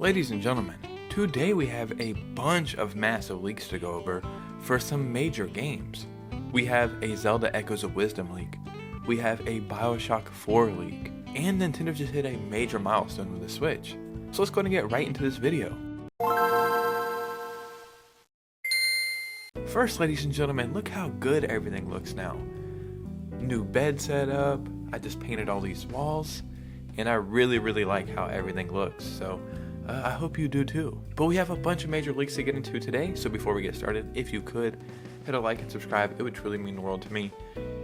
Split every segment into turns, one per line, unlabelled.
Ladies and gentlemen, today we have a bunch of massive leaks to go over for some major games. We have a Zelda Echoes of Wisdom leak, we have a Bioshock 4 leak, and Nintendo just hit a major milestone with the Switch. So let's go and get right into this video. First, ladies and gentlemen, look how good everything looks now. New bed setup, I just painted all these walls, and I really like how everything looks, so I hope you do too. But we have a bunch of major leaks to get into today, so before we get started, if you could, hit a like and subscribe, it would truly mean the world to me.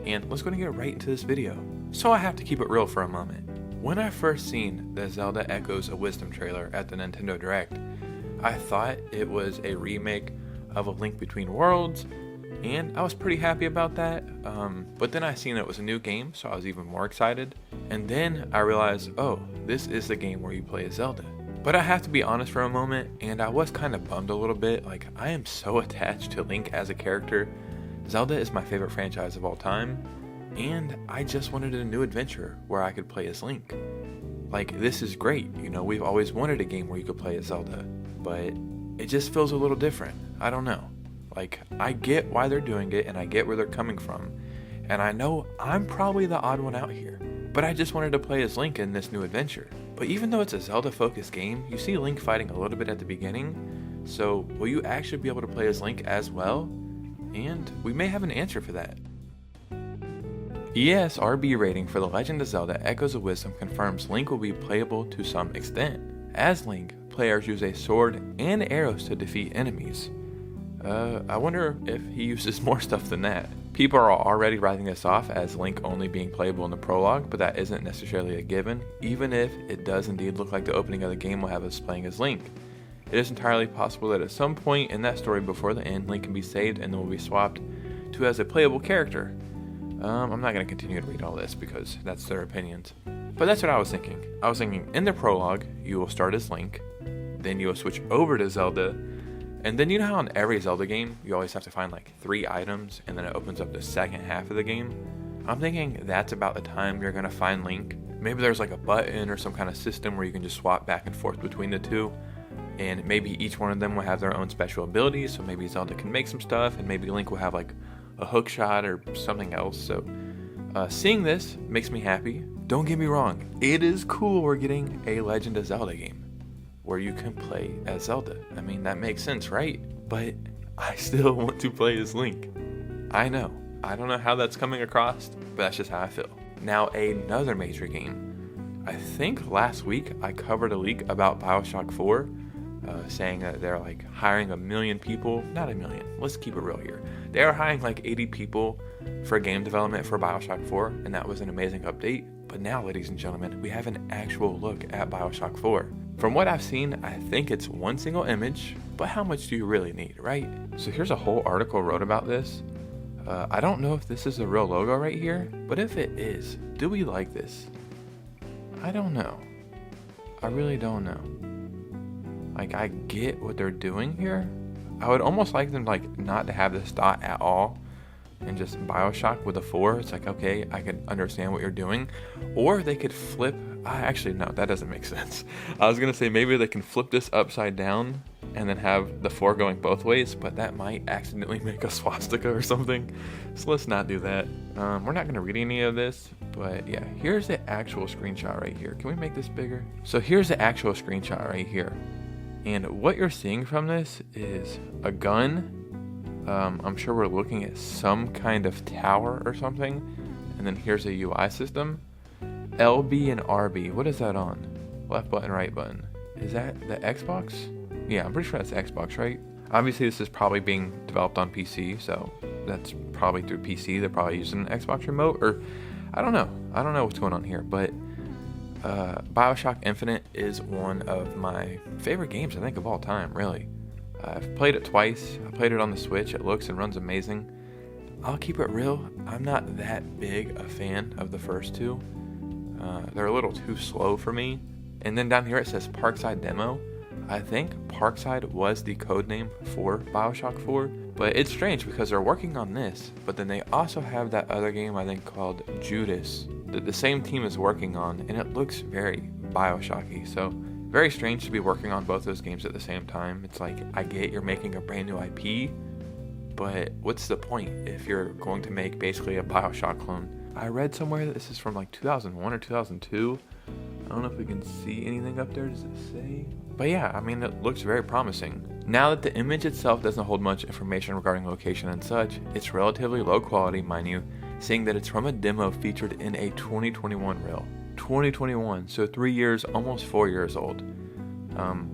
And let's go and get right into this video. So I have to keep it real for a moment. When I first seen the Zelda Echoes of Wisdom trailer at the Nintendo Direct, I thought it was a remake of A Link Between Worlds, and I was pretty happy about that, but then I seen it was a new game, so I was even more excited. And then I realized, oh, this is the game where you play as Zelda. But I have to be honest for a moment, and I was kind of bummed a little bit. Like, I am so attached to Link as a character. Zelda is my favorite franchise of all time, and I just wanted a new adventure where I could play as Link. Like, this is great, you know, we've always wanted a game where you could play as Zelda, but it just feels a little different. I don't know. Like, I get why they're doing it, and I get where they're coming from, and I know I'm probably the odd one out here, but I just wanted to play as Link in this new adventure. But even though it's a Zelda-focused game, you see Link fighting a little bit at the beginning, so will you actually be able to play as Link as well? And we may have an answer for that. ESRB rating for The Legend of Zelda Echoes of Wisdom confirms Link will be playable to some extent. As Link, players use a sword and arrows to defeat enemies. I wonder if he uses more stuff than that. People are already writing this off as Link only being playable in the prologue, but that isn't necessarily a given, even if it does indeed look like the opening of the game will have us playing as Link. It is entirely possible that at some point in that story before the end, Link can be saved and then will be swapped to as a playable character. I'm not going to continue to read all this because that's their opinions. But that's what I was thinking. I was thinking in the prologue, you will start as Link, then you will switch over to Zelda, and then you know how in every Zelda game, you always have to find like 3 items and then it opens up the second half of the game? I'm thinking that's about the time you're going to find Link. Maybe there's like a button or some kind of system where you can just swap back and forth between the two. And maybe each one of them will have their own special abilities, so maybe Zelda can make some stuff, and maybe Link will have like a hook shot or something else. So seeing this makes me happy. Don't get me wrong, it is cool we're getting a Legend of Zelda game where you can play as Zelda. I mean, that makes sense, right? But I still want to play as Link. I know. I don't know how that's coming across, but that's just how I feel. Now, another major game. I think last week I covered a leak about Bioshock 4, saying that they're like hiring 1 million people. Not 1 million, let's keep it real here. They are hiring like 80 people for game development for Bioshock 4, and that was an amazing update. But now, ladies and gentlemen, we have an actual look at Bioshock 4. From what I've seen, I think it's one single image, but how much do you really need, right? So here's a whole article wrote about this. I don't know if this is a real logo right here, but if it is, do we like this? I don't know. I really don't know. Like, I get what they're doing here. I would almost like them like not to have this dot at all and just Bioshock with a 4. It's like, okay, I can understand what you're doing. Or they could flip, actually no, that doesn't make sense. I was gonna say maybe they can flip this upside down and then have the 4 going both ways, but that might accidentally make a swastika or something. So let's not do that. We're not gonna read any of this, but yeah, here's the actual screenshot right here. Can we make this bigger? So here's the actual screenshot right here. And what you're seeing from this is a gun. I'm sure we're looking at some kind of tower or something. And then here's a UI system. LB and RB, what is that on? Left button, right button. Is that the Xbox? Yeah, I'm pretty sure that's Xbox, right? Obviously this is probably being developed on PC, so that's probably through PC. They're probably using an Xbox remote, or I don't know. I don't know what's going on here, but Bioshock Infinite is one of my favorite games, I think, of all time, really. I've played it twice. I played it on the Switch. It looks and runs amazing. I'll keep it real. I'm not that big a fan of the first two. They're a little too slow for me. And then down here it says Parkside Demo. I think Parkside was the code name for Bioshock 4. But it's strange because they're working on this, but then they also have that other game I think called Judas that the same team is working on, and it looks very Bioshocky. So Very strange to be working on both those games at the same time. It's like, I get you're making a brand new IP, but what's the point if you're going to make basically a Bioshock clone? I read somewhere that this is from like 2001 or 2002. I don't know if we can see anything up there, does it say? But yeah, I mean, it looks very promising. Now that the image itself doesn't hold much information regarding location and such, it's relatively low quality, mind you, seeing that it's from a demo featured in a 2021 reel. 2021, so 3 years, almost 4 years old.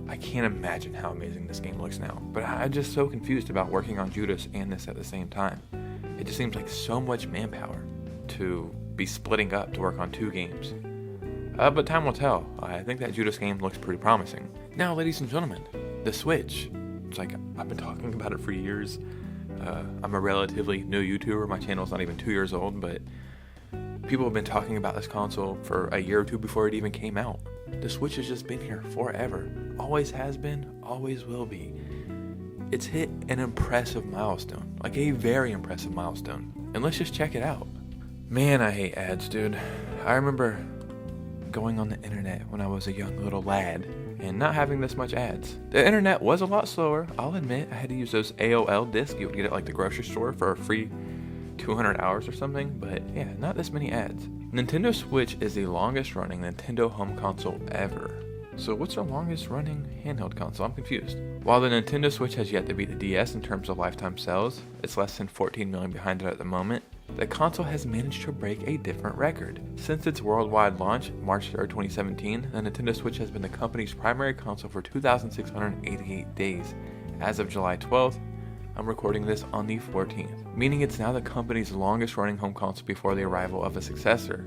I can't imagine how amazing this game looks now, but I'm just so confused about working on Judas and this at the same time. It just seems like so much manpower to be splitting up to work on 2 games. But time will tell. I think that Judas game looks pretty promising. Now, ladies and gentlemen, the Switch. It's like, I've been talking about it for years. I'm a relatively new YouTuber. My channel's not even 2 years old, but people have been talking about this console for a year or two before it even came out. The Switch has just been here forever. Always has been, always will be. It's hit an impressive milestone, like a very impressive milestone. And let's just check it out. Man, I hate ads, dude. I remember going on the internet when I was a young little lad and not having this much ads. The internet was a lot slower, I'll admit. I had to use those AOL discs you would get at like the grocery store for a free 200 hours or something, but yeah, not this many ads. Nintendo Switch is the longest running Nintendo home console ever. So what's the longest running handheld console? I'm confused. While the Nintendo Switch has yet to beat the DS in terms of lifetime sales, it's less than 14 million behind it at the moment, the console has managed to break a different record. Since its worldwide launch, March 3rd, 2017, the Nintendo Switch has been the company's primary console for 2,688 days. As of July 12th, I'm recording this on the 14th, meaning it's now the company's longest running home console before the arrival of a successor.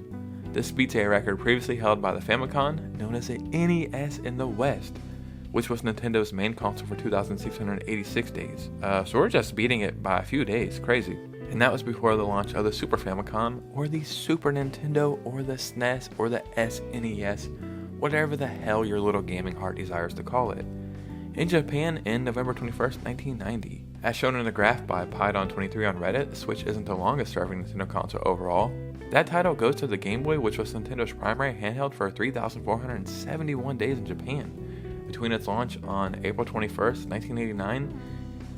This beats a record previously held by the Famicom, known as the NES in the West, which was Nintendo's main console for 2,686 days. So we're just beating it by a few days, crazy. And that was before the launch of the Super Famicom, or the Super Nintendo, or the SNES, or the SNES, whatever the hell your little gaming heart desires to call it. In Japan in November 21st, 1990. As shown in the graph by Python23 on Reddit, the Switch isn't the longest serving Nintendo console overall. That title goes to the Game Boy, which was Nintendo's primary handheld for 3,471 days in Japan, between its launch on April 21st, 1989,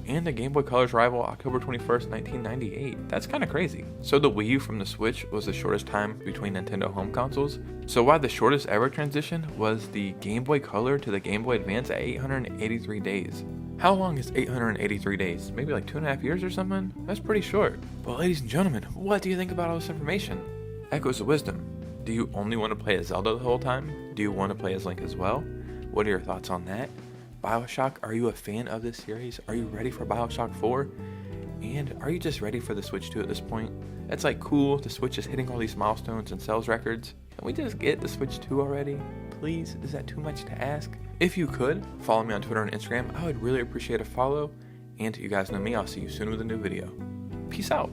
and the Game Boy Color's rival October 21st, 1998. That's kinda crazy. So the Wii U from the Switch was the shortest time between Nintendo home consoles. So why the shortest ever transition was the Game Boy Color to the Game Boy Advance at 883 days. How long is 883 days? Maybe like 2.5 years or something? That's pretty short. But ladies and gentlemen, what do you think about all this information? Echoes of wisdom. Do you only want to play as Zelda the whole time? Do you want to play as Link as well? What are your thoughts on that? Bioshock, are you a fan of this series? Are you ready for Bioshock 4? And are you just ready for the Switch 2 at this point? It's like cool, the Switch is hitting all these milestones and sales records. Can we just get the Switch 2 already? Please, is that too much to ask? If you could, follow me on Twitter and Instagram. I would really appreciate a follow. And you guys know me, I'll see you soon with a new video. Peace out.